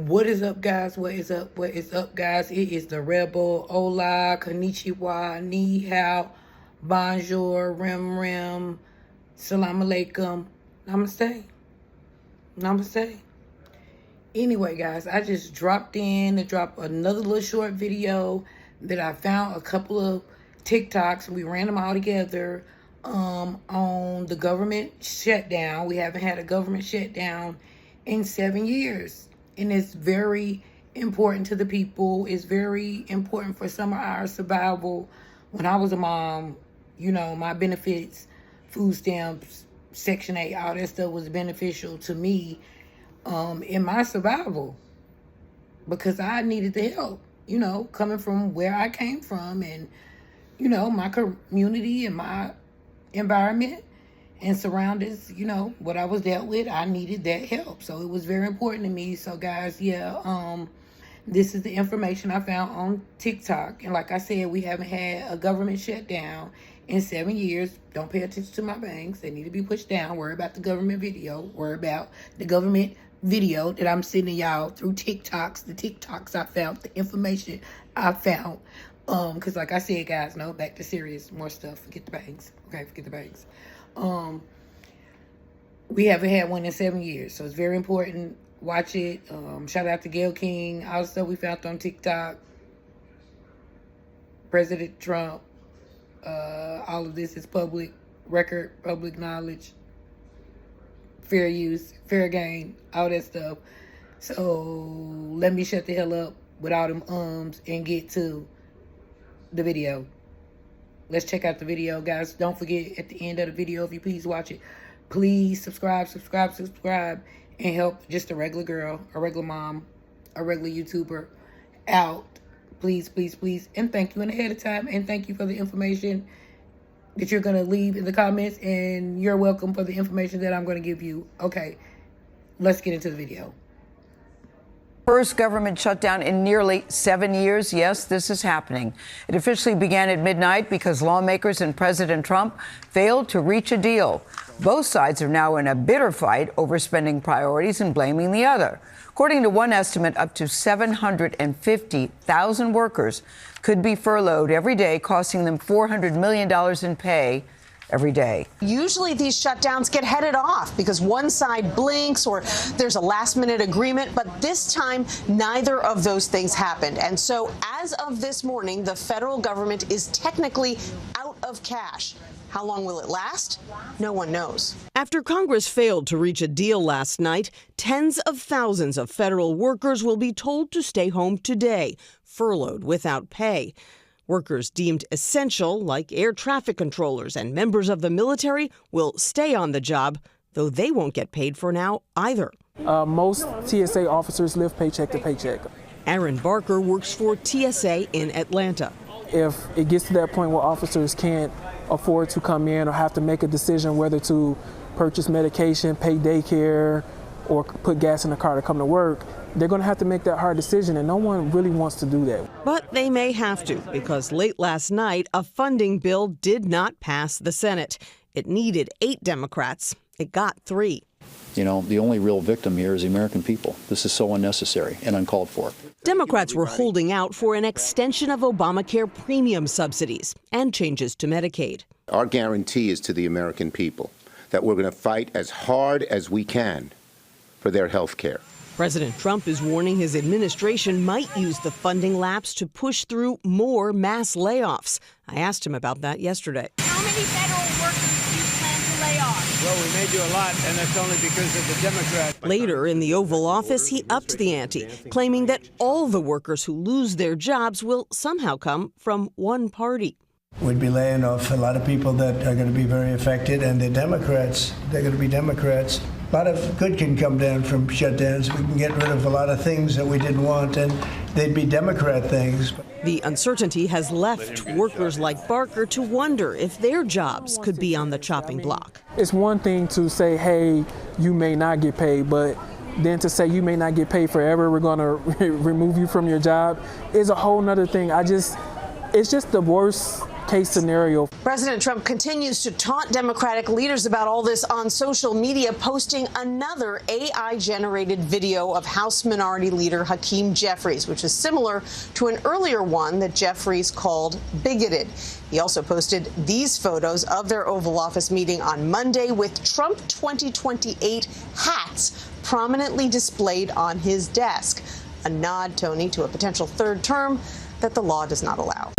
What is up, guys? What is up? What is up, guys? It is the Rebel. Hola, konnichiwa, ni hao, bonjour, rim, salam alaikum, namaste, namaste. Anyway, guys, I just dropped in to drop another little short video that I found a couple of TikToks. We ran them all together on the government shutdown. We haven't had a government shutdown in 7 years. And it's very important to the people. It's very important for some of our survival. When I was a mom, you know, my benefits, food stamps, Section 8, all that stuff was beneficial to me in my survival. Because I needed the help, you know, coming from where I came from and, you know, my community and my environment and surroundings, you know, what I was dealt with, I needed that help. So it was very important to me. So guys, yeah, this is the information I found on TikTok. And like I said, we haven't had a government shutdown in 7 years. Don't pay attention to my bangs. They need to be pushed down. Worry about the government video. Worry about the government video that I'm sending y'all through TikToks. The TikToks I found, the information I found. Because like I said, guys, no, back to serious, more stuff. Forget the bangs. Okay, forget the bangs. We haven't had one in 7 years, so it's very important. Watch it. Shout out to Gayle King. All the stuff we found on TikTok. President Trump. All of this is public record, public knowledge, fair use, fair game, all that stuff. So let me shut the hell up with all them and get to the video. Let's check out the video, guys. Don't forget, at the end of the video, if you please watch it, please subscribe, and help just a regular girl, a regular mom, a regular YouTuber out. Please, please, please. And thank you in ahead of time. And thank you for the information that you're going to leave in the comments. And you're welcome for the information that I'm going to give you. Okay, let's get into the video. First government shutdown in nearly 7 years. Yes, this is happening. It officially began at midnight because lawmakers and President Trump failed to reach a deal. Both sides are now in a bitter fight over spending priorities and blaming the other. According to one estimate, up to 750,000 workers could be furloughed every day, costing them $400 million in pay every day. Usually these shutdowns get headed off because one side blinks or there's a last-minute agreement, but this time neither of those things happened. And so as of this morning, the federal government is technically out of cash. How long will it last? No one knows. After Congress failed to reach a deal last night, tens of thousands of federal workers will be told to stay home today, furloughed without pay. Workers deemed essential, like air traffic controllers and members of the military, will stay on the job, though they won't get paid for now either. Most TSA officers live paycheck to paycheck. Aaron Barker works for TSA in Atlanta. If it gets to that point where officers can't afford to come in or have to make a decision whether to purchase medication, pay daycare, or put gas in the car to come to work, they're going to have to make that hard decision, and no one really wants to do that. But they may have to, because late last night, a funding bill did not pass the Senate. It needed 8 Democrats. It got 3. You know, the only real victim here is the American people. This is so unnecessary and uncalled for. Democrats were holding out for an extension of Obamacare premium subsidies and changes to Medicaid. Our guarantee is to the American people that we're going to fight as hard as we can for their health care. President Trump is warning his administration might use the funding lapse to push through more mass layoffs. I asked him about that yesterday. How many federal workers do you plan to lay off? Well, we may do a lot, and that's only because of the Democrats. Later in the Oval Office, he upped the ante, claiming that all the workers who lose their jobs will somehow come from one party. We'd be laying off a lot of people that are going to be very affected, and the Democrats, they're going to be Democrats. A lot of good can come down from shutdowns. We can get rid of a lot of things that we didn't want, and they'd be Democrat things. The uncertainty has left workers like Barker to wonder if their jobs could be on the chopping block. It's one thing to say, hey, you may not get paid, but then to say you may not get paid forever, we're going to remove you from your job, is a whole nother thing. It's just the worst case scenario. President Trump continues to taunt Democratic leaders about all this on social media, posting another AI-generated video of House Minority Leader Hakeem Jeffries, which is similar to an earlier one that Jeffries called bigoted. He also posted these photos of their Oval Office meeting on Monday with Trump 2028 hats prominently displayed on his desk. A nod, Tony, to a potential third term that the law does not allow.